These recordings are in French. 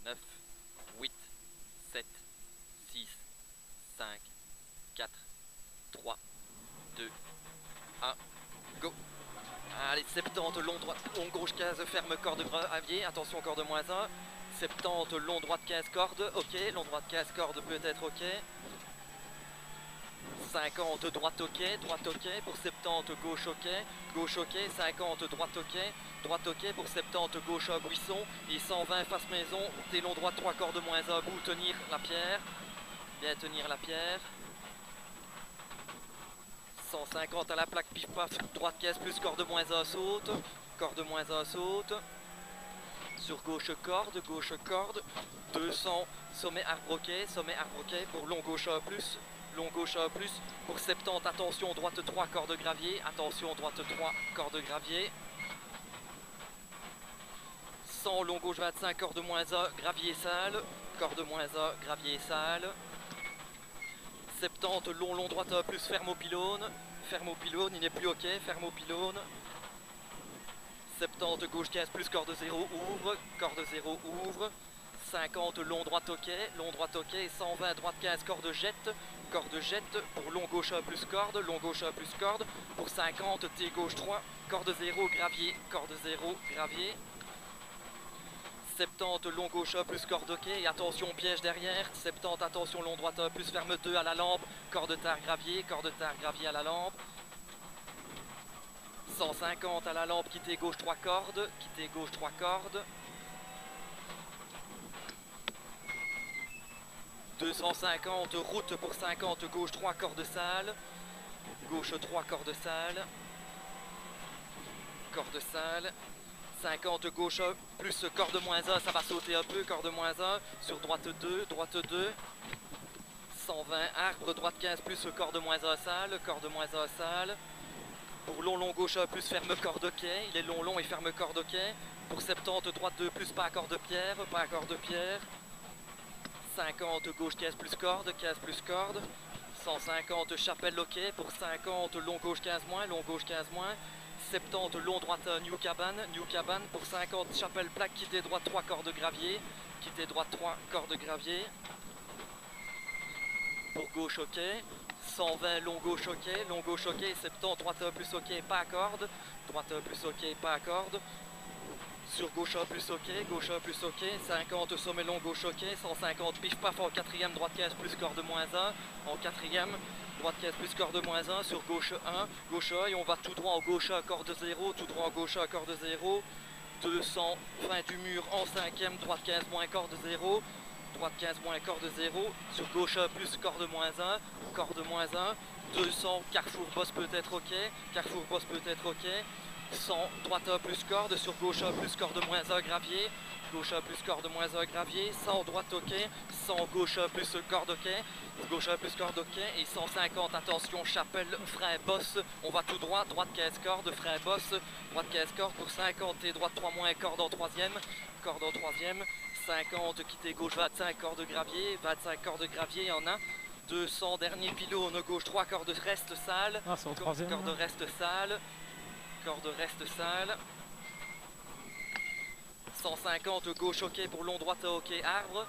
9, 8, 7, 6, 5, 4, 3, 2, 1, go. Allez, 70, long droite, long gauche 15, ferme corde gravier, attention corde moins 1. 70, long droite 15 cordes, ok, long droite 15 cordes peut-être ok. 50, droite ok pour 70, gauche ok, 50, droite ok pour 70, gauche à buisson, et 120 face maison, t'es long droite 3 cordes moins 1, bout, tenir la pierre, bien tenir la pierre. 150 à la plaque, pif paf, droite 15 plus corde moins 1 saute, corde moins 1 saute. Sur gauche corde, 200, sommet arbre ok pour long gauche A plus, long gauche A plus, pour 70, attention droite 3 corde gravier, attention droite 3 corde gravier. 100, long gauche 25, corde moins 1, gravier sale, corde moins 1, gravier sale. 70, long droite A plus, ferme au pylône, il n'est plus ok, ferme au pylône. 70, gauche 15 plus, corde 0, ouvre. 50, long droite ok, et 120, droite 15, corde jette, pour long gauche A plus corde, pour 50, T gauche 3, corde 0, gravier, 70, long gauche A plus corde ok, et attention piège derrière, 70, attention long droite A plus, ferme 2 à la lampe, corde tard gravier à la lampe. 150 à la lampe, quitter gauche 3 cordes, 250, route pour 50, gauche 3 cordes sales, gauche 3 cordes sales, 50, gauche plus corde moins 1, ça va sauter un peu, corde moins 1, sur droite 2, 120, arbre, droite 15 plus corde moins 1 sale, pour long gauche plus ferme corde ok, il est long et ferme corde ok, pour 70, droite 2 plus pas accord de pierre, 50, gauche 15 plus corde, 150, chapelle ok, pour 50, long gauche 15 moins, 70, long droite new cabane, pour 50, chapelle plaque, quitter droite 3 cordes gravier, pour gauche ok, 120, long gauche ok, 70, droite A plus ok, pas corde, sur gauche A plus ok, 50, sommet long gauche ok, 150, pif paf en quatrième, droite 15 plus corde moins 1, en quatrième, droite 15 plus corde moins 1, sur gauche 1, et on va tout droit en gauche A, corde 0, 200, fin du mur en cinquième, droite 15 moins corde 0, sur gauche A plus corde moins 1, 200, carrefour boss peut être ok, 100, droite A plus corde, sur gauche A plus corde moins 1 gravier, 100, droite ok, 100, gauche A plus corde ok, et 150, attention, chapelle, frein, boss, on va tout droit, droite 15 cordes, frein, boss, pour 50, et droite 3 moins, corde en troisième, 50, quitter gauche 25, corde gravier, il y en a. 200, dernier pylône, gauche 3, corde reste sale, c'est au troisième. corde reste sale. 150, gauche ok pour long droite à ok arbre,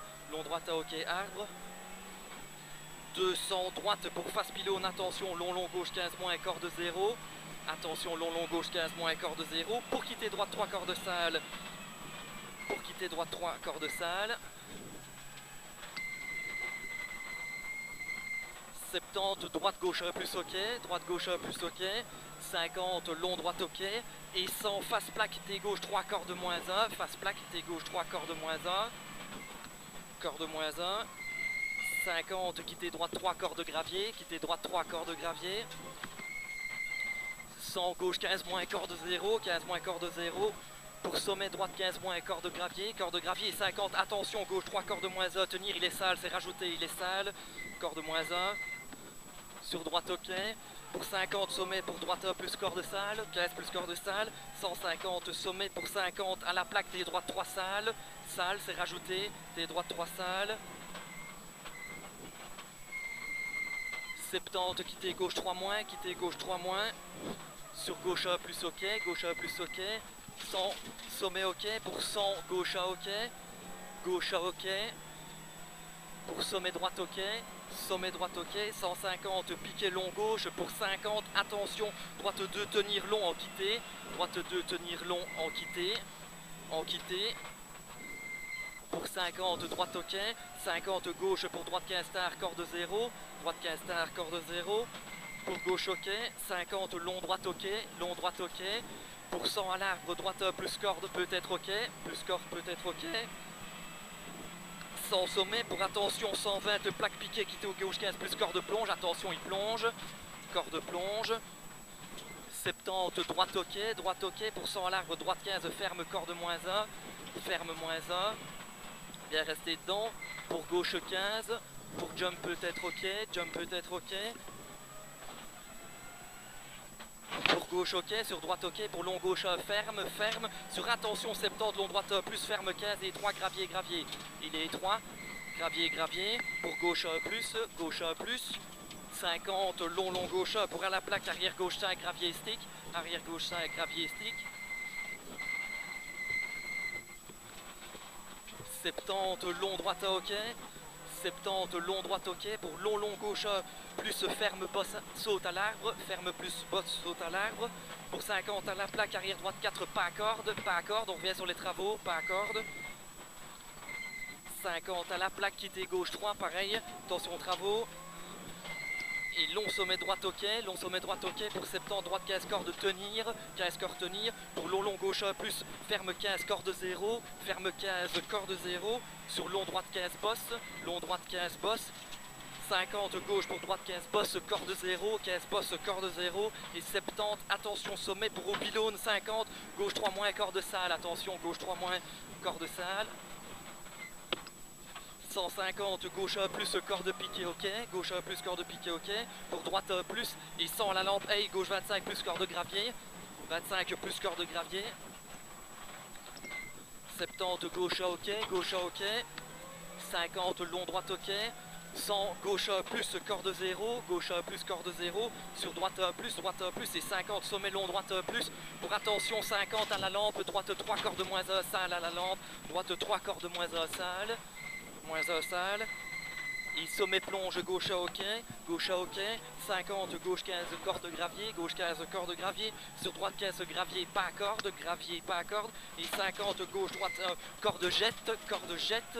200, droite pour face pylône, attention, long gauche 15 moins, corde 0, pour quitter droite 3 cordes sales, 70, droite gauche plus ok, 50, long droite ok, et 100, face plaque T gauche 3 cordes moins 1, corde moins 1, 50, quitter droite 3 cordes gravier, 100, gauche 15 moins, corde 0, pour sommet droite 15 moins, corde gravier, 50, attention, gauche 3 corde moins 1, tenir, il est sale, c'est rajouté, corde moins 1, sur droite ok, pour 50, sommet pour droite A plus corde sale, 15 plus corde sale, 150, sommet pour 50, à la plaque T droite 3 sale, c'est rajouté, T droite 3 sale, 70, quitter gauche 3 moins, sur gauche A plus ok, 100, sommet ok, pour 100, gauche A ok, gauche ok. Pour sommet droite ok. Sommet droite ok. 150 piqué long gauche pour 50. Attention, droite 2 tenir long en quitté. Droite 2 tenir long en quitté. En quitté. Pour 50 droite ok. 50 gauche pour droite 15 star corde 0. Droite 15 star corde 0. Pour gauche ok. 50 long droite ok. Long droite ok. Pour 100 à l'arbre droite plus corde peut être ok. Plus corde peut être ok. 100 sommet pour attention 120 plaque piquée quittée au gauche 15 plus corde plonge. Attention il plonge. Corde plonge. 70 droite ok pour 100 à l'arbre droite 15 ferme corde moins 1. Ferme moins 1. Bien rester dedans. Pour gauche 15. Pour jump peut être ok. Jump peut être ok. Pour gauche ok, sur droite ok, pour long gauche ferme, ferme, sur attention 70, long droite plus ferme 15 et 3 gravier, gravier, il est étroit, gravier, gravier, pour gauche plus, 50, long gauche pour à la plaque, arrière gauche 5, gravier stick, arrière gauche 5, gravier stick, 70, long droite ok, 70 long droite ok pour long gauche plus ferme bosse saute à l'arbre, ferme plus bosse saute à l'arbre. Pour 50 à la plaque arrière droite 4 pas à corde, on revient sur les travaux, pas à corde. 50 à la plaque quitter gauche 3 pareil, attention aux travaux. Et long sommet droite ok pour 70 droite 15 cordes tenir, 15 cordes tenir, pour long gauche plus ferme 15 corde 0, ferme 15 corde 0, sur long droite 15 bosse, 50 gauche pour droite 15 bosse corde 0, 15 bosse corde 0 et 70, attention sommet pour au pylône 50, gauche 3 moins corde sale, attention gauche 3 moins corde sale. 150 gauche plus corde piquée ok, gauche plus corde piquée ok, pour droite plus et 100 la lampe hey, gauche 25 plus corde gravier, 25 plus corde gravier, 70 gauche ok, 50 long droite ok, 100 gauche plus corde 0, sur droite plus et 50 sommet long droite plus, pour attention 50 à la lampe, droite 3 corde moins 1 sale à la lampe, droite 3 corde moins 1 sale, moins 1 sale, et sommet plonge gauche ok, 50 gauche 15 corde gravier, sur droite 15 gravier pas à corde, et 50 gauche droite corde jette,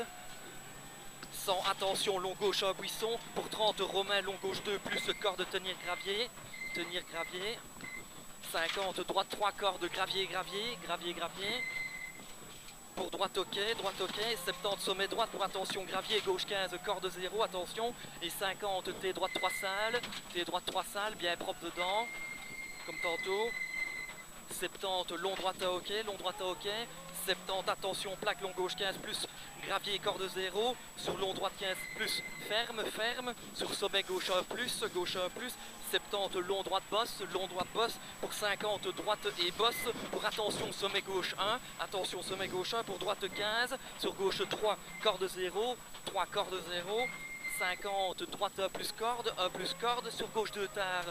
100 attention long gauche buisson, pour 30 romain long gauche 2 plus corde tenir gravier, 50 droite 3 cordes gravier, pour droite ok, 70 sommet droite pour attention gravier, gauche 15, corde 0, attention, et 50 T droite 3 salles, bien propre dedans, comme tantôt, 70 long droite ok, 70 attention plaque long gauche 15 plus gravier corde 0, sur long droite 15 plus ferme, sur sommet gauche 1 plus, 70 long droite bosse, pour 50 droite et bosse, pour attention sommet gauche 1, pour droite 15, sur gauche 3 corde 0, 50 droite 1 plus corde, sur gauche 2 tard,